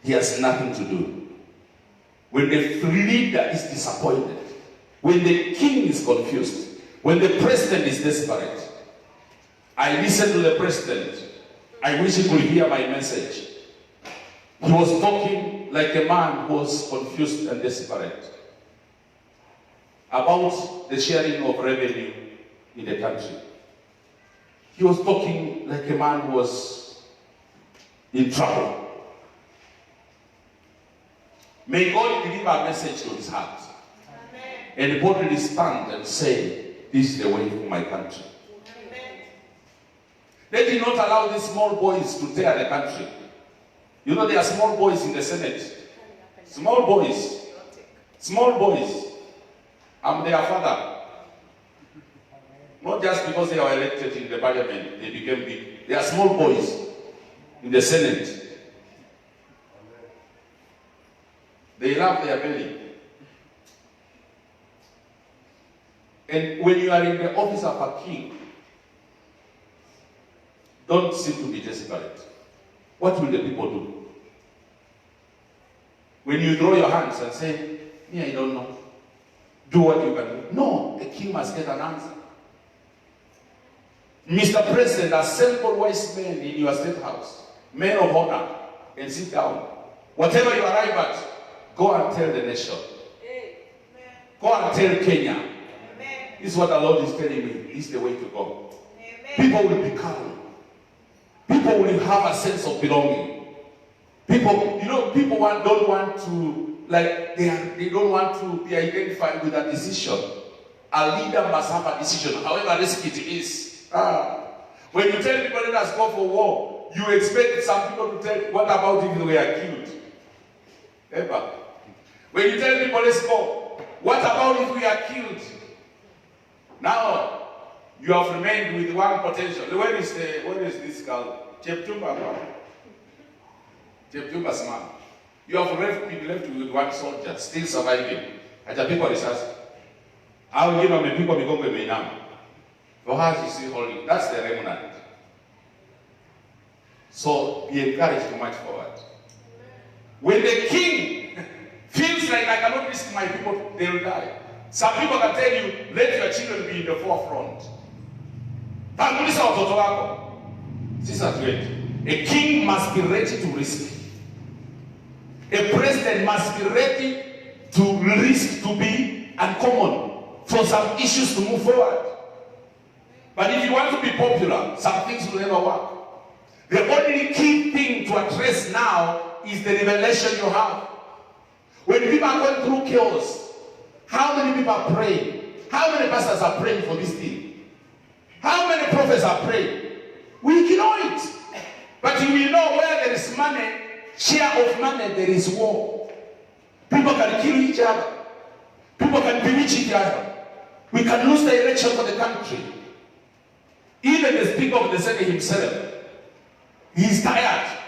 he has nothing to do. When the leader is disappointed, when the king is confused, when the president is desperate, I listened to the president. I wish he could hear my message. He was talking like a man who was confused and desperate about the sharing of revenue in the country. He was talking like a man who was in trouble. May God deliver a message to his heart. Amen. And boldly stand and say, this is the way for my country. Amen. Let him not allow these small boys to tear the country. You know, there are small boys in the Senate. Small boys. Small boys. I'm their father. Not just because they were elected in the parliament, they became big. They are small boys in the Senate. They love their belly. And when you are in the office of a king, don't seem to be desperate. What will the people do? When you throw your hands and say, me, I don't know. Do what you can do. No, the king must get an answer. Mr. President, assemble wise men in your state house, men of honor, and sit down. Whatever you arrive at, go and tell the nation. Amen. Go and tell Kenya. Amen. This is what the Lord is telling me. This is the way to go. Amen. People will be calm. People will have a sense of belonging. People, people don't want to, they don't want to be identified with a decision. A leader must have a decision, however risky it is. When you tell people, let us go for war, you expect some people to tell, what about if we are killed? Ever. When you tell people, let's go, what about if we are killed? Now, you have remained with one potential. Where is this girl? Chepchumba. Chepchumba's man. You have been left with one soldier, still surviving. Atapigwa risasi. Au wengine wamepigwa migongo imeinama. For her, she's still holding. That's the remnant. So be encouraged to march forward. When the king feels like I cannot risk my people, they will die. Some people can tell you, let your children be in the forefront. Tanguliza watoto wako. Sisi hatuendi. A king must be ready to risk. A president must be ready to risk, to be uncommon for some issues to move forward. But if you want to be popular, some things will never work. The only key thing to address now is the revelation you have. When people are going through chaos, how many people are praying? How many pastors are praying for this thing? How many prophets are praying? We ignore it. But you will know where there is money, share of money, there is war. People can kill each other. People can bewitch each other. We can lose the election for the country. Even the Speaker of the Senate himself, he's tired.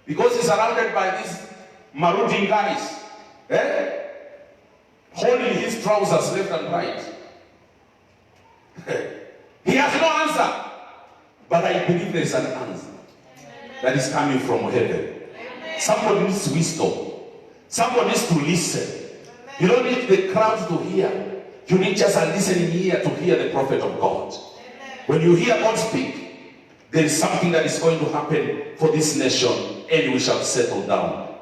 Because he's surrounded by these marauding guys. Holding his trousers left and right. He has no answer. But I believe there's an answer that is coming from heaven. Somebody needs wisdom. Somebody needs to listen. You don't need the crowd to hear. You need just a listening ear to hear the prophet of God. When you hear God speak, there is something that is going to happen for this nation, and we shall settle down.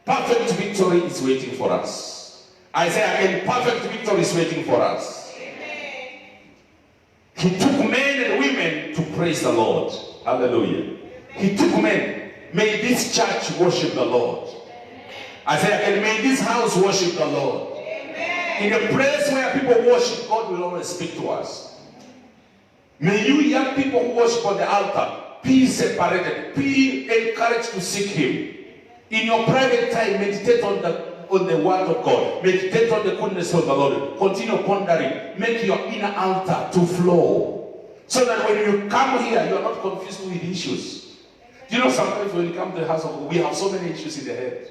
Perfect victory is waiting for us. I say again, perfect victory is waiting for us. He took men and women to praise the Lord. Hallelujah. He took men. May this church worship the Lord. I say again, may this house worship the Lord. In a place where people worship, God will always speak to us. May you young people who worship on the altar be separated, be encouraged to seek Him. In your private time, meditate on the word of God. Meditate on the goodness of the Lord. Continue pondering. Make your inner altar to flow. So that when you come here, you are not confused with issues. Do you know sometimes when you come to the house of God, we have so many issues in the head.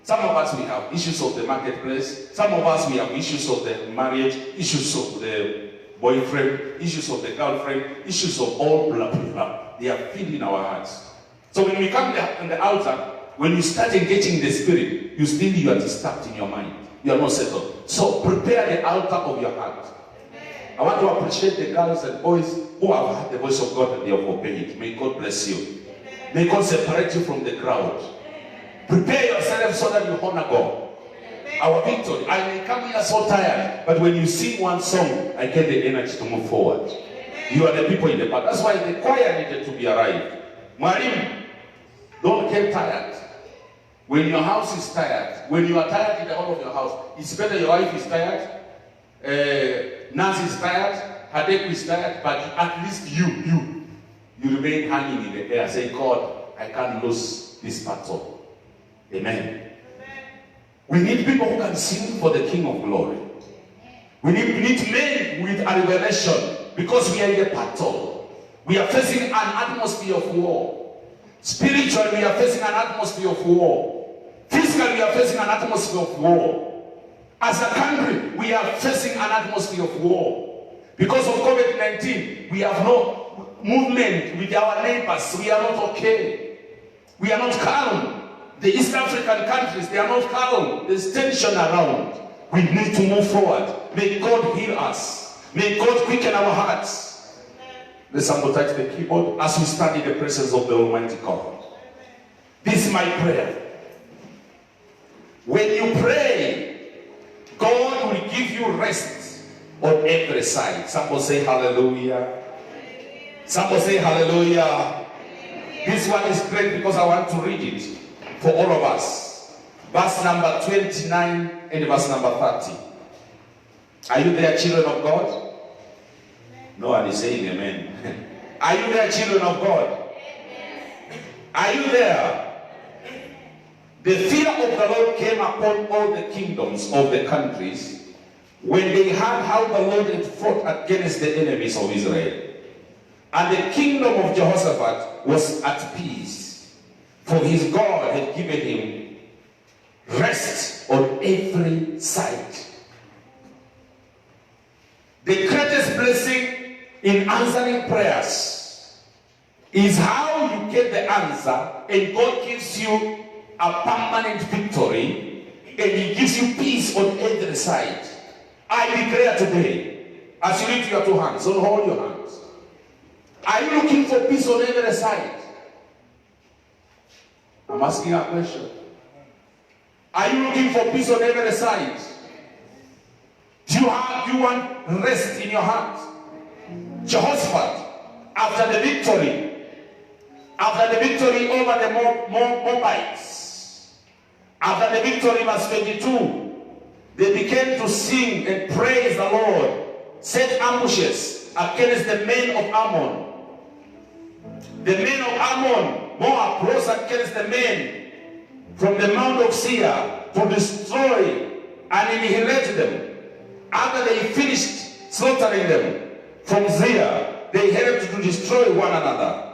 Some of us, we have issues of the marketplace. Some of us, we have issues of the marriage, issues of the boyfriend, issues of the girlfriend, issues of all blah, blah, blah. They are filled in our hearts. So when we come on the altar, when you start engaging the Spirit, you are disturbed in your mind. You are not settled. So prepare the altar of your heart. I want to appreciate the girls and boys who have heard the voice of God and they have obeyed. May God bless you. May God separate you from the crowd. Prepare yourself so that you honor God. Our victory. I may come here so tired, but when you sing one song, I get the energy to move forward. You are the people in the back. That's why the choir needed to be arrived. Marim, don't get tired. When your house is tired, when you are tired in the whole of your house, it's better your wife is tired, Nancy is tired, Hadeku is tired, but at least you remain hanging in the air, saying, God, I can't lose this battle. Amen. We need people who can sing for the King of Glory. We need men with a revelation because we are in a battle. We are facing an atmosphere of war. Spiritually, we are facing an atmosphere of war. Physically, we are facing an atmosphere of war. As a country, we are facing an atmosphere of war. Because of COVID-19, we have no movement with our neighbors. We are not okay. We are not calm. The East African countries, they are not calm. There's tension around. We need to move forward. May God heal us. May God quicken our hearts. Let somebody touch the keyboard as we stand in the presence of the Almighty God. This is my prayer. When you pray, God will give you rest on every side. Somebody say hallelujah. Somebody say hallelujah. This one is great because I want to read it for all of us. Verse number 29 and verse number 30. Are you there, children of God? No one is saying amen. Are you there, children of God? Are you there? The fear of the Lord came upon all the kingdoms of the countries when they heard how the Lord had fought against the enemies of Israel. And the kingdom of Jehoshaphat was at peace, for his God had given him rest on every side. The greatest blessing in answering prayers is how you get the answer and God gives you a permanent victory and He gives you peace on every side. I declare today, as you lift your two hands, don't hold your hands. Are you looking for peace on every side? I'm asking a question. Are you looking for peace on every side? Do you want rest in your heart? Jehoshaphat, after the victory over the Moabites, after the victory, verse 22, they began to sing and praise the Lord, set ambushes against the men of Ammon. The men of Ammon, Moab, rose against the men from the Mount of Seir to destroy and annihilate them. After they finished slaughtering them from Seir, they headed to destroy one another.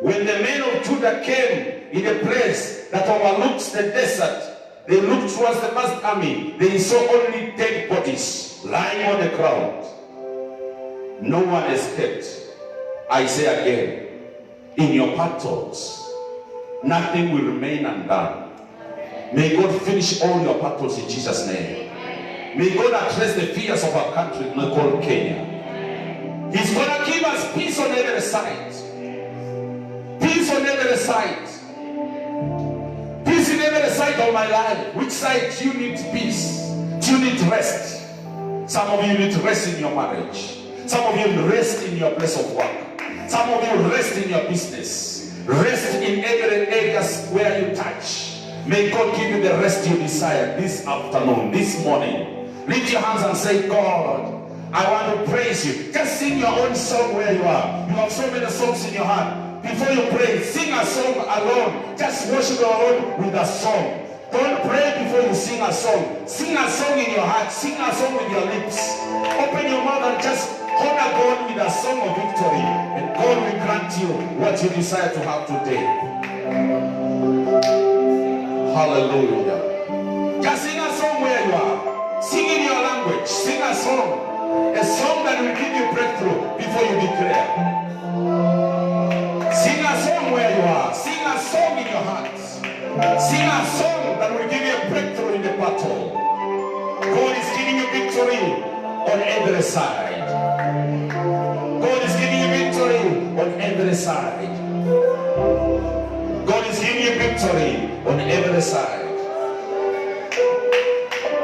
When the men of Judah came in a place that overlooks the desert, they looked towards the vast army. They saw only dead bodies lying on the ground. No one escaped. I say again, in your battles, nothing will remain undone. May God finish all your battles in Jesus' name. May God address the fears of our country called Kenya. He's going to give us peace on every side. Peace on every side. Peace in every side of my life. Which side do you need peace? Do you need rest? Some of you need rest in your marriage. Some of you rest in your place of work. Some of you rest in your business. Rest in every areas where you touch. May God give you the rest you desire this afternoon, this morning. Lift your hands and say, God, I want to praise you. Just sing your own song where you are. You have so many songs in your heart. Before you pray, sing a song alone. Just worship the Lord with a song. Don't pray before you sing a song. Sing a song in your heart. Sing a song with your lips. Open your mouth and just honor God with a song of victory. And God will grant you what you desire to have today. Hallelujah. Just sing a song where you are. Sing in your language. Sing a song. A song that will give you breakthrough before you declare. Sing a song where you are. Sing a song in your heart. Sing a song that will give you a breakthrough in the battle. God is giving you victory on every side. God is giving you victory on every side. God is giving you victory on every side.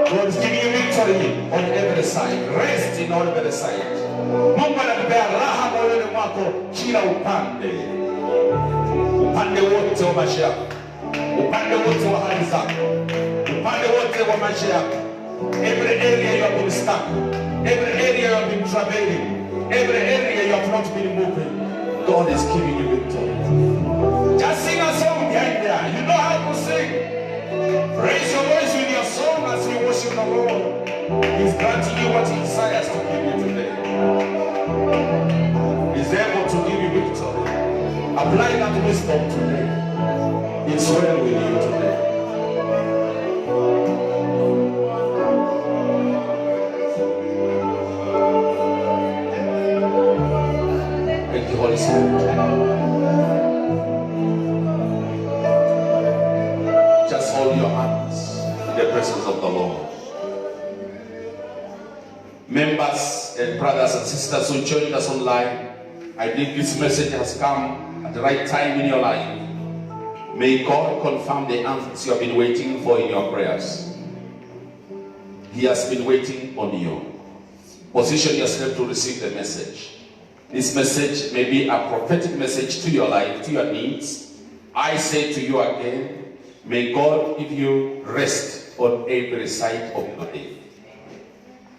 God is giving you victory on every side. Rest in all every side. Mungu anakupea raha moyoni mwako kila upande. Upande wote wa maisha yako. Upande wote wa hali zako. Upande wote wa maisha yako. Every area you have been stuck. Every area you have been traveling. Every area you have not been moving. God is giving you victory. Just sing a song behind there. You know how to sing. Raise your voice with your song as you worship the Lord. He's granting you what He desires to give you today. He's able to give you victory. Apply that wisdom today. It's well with you today. Thank you, Holy Spirit. Just hold your hands in the presence of the Lord. Members and brothers and sisters who joined us online, I think this message has come at the right time in your life. May God confirm the answers you have been waiting for in your prayers. He has been waiting on you. Position yourself to receive the message. This message may be a prophetic message to your life, to your needs. I say to you again, may God give you rest on every side of your life.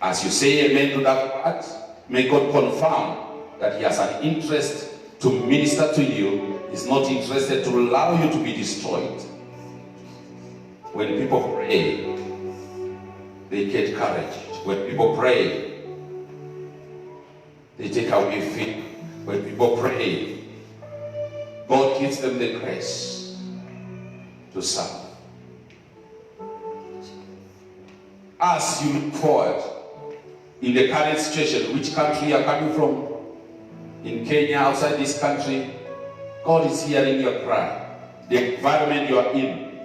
As you say amen to that part, may God confirm that He has an interest to minister to you. He's not interested to allow you to be destroyed. When people pray, they get courage. When people pray, they take away fear. When people pray, God gives them the grace to serve. As you look forward in the current situation, which country you are coming from, in Kenya, outside this country, God is hearing your cry. The environment you are in,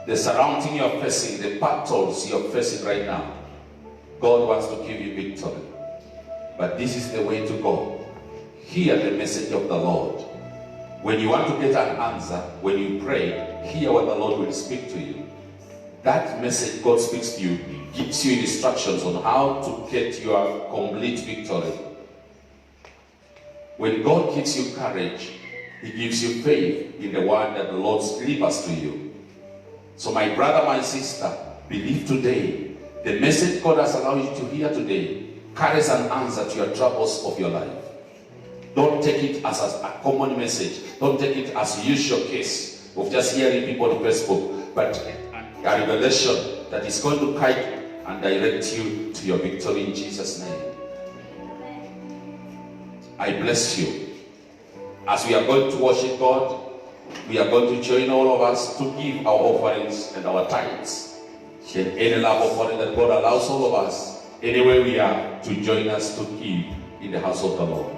the surrounding you are facing, the battles you are facing right now, God wants to give you victory. But this is the way to go. Hear the message of the Lord. When you want to get an answer, when you pray, hear what the Lord will speak to you. That message God speaks to you gives you instructions on how to get your complete victory. When God gives you courage, He gives you faith in the word that the Lord delivers to you. So my brother, my sister, believe today, the message God has allowed you to hear today carries an answer to your troubles of your life. Don't take it as a common message. Don't take it as a usual case of just hearing people on Facebook, but a revelation that is going to guide and direct you to your victory in Jesus' name. I bless you. As we are going to worship God, we are going to join all of us to give our offerings and our tithes. And any love offering that God allows all of us, anywhere we are, to join us to give in the house of the Lord.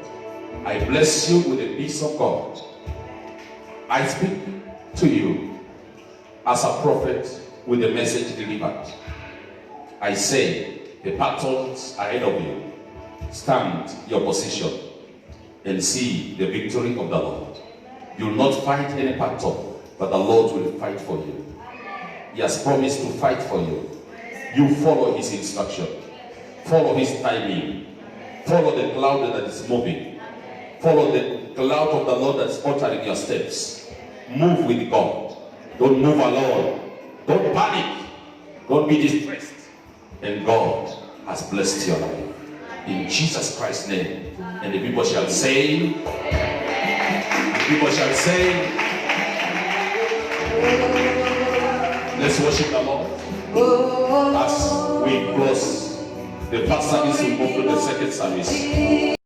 I bless you with the peace of God. I speak to you as a prophet with the message delivered. I say, the battles ahead of you, stand your position and see the victory of the Lord. You will not fight any battle, but the Lord will fight for you. He has promised to fight for you. You follow his instruction. Follow his timing. Follow the cloud that is moving. Follow the cloud of the Lord that is altering your steps. Move with God. Don't move alone. Don't panic. Don't be distressed. And God has blessed your life. In Jesus Christ's name. And the people shall say, let's worship the Lord. As we close the first service, we move to the second service.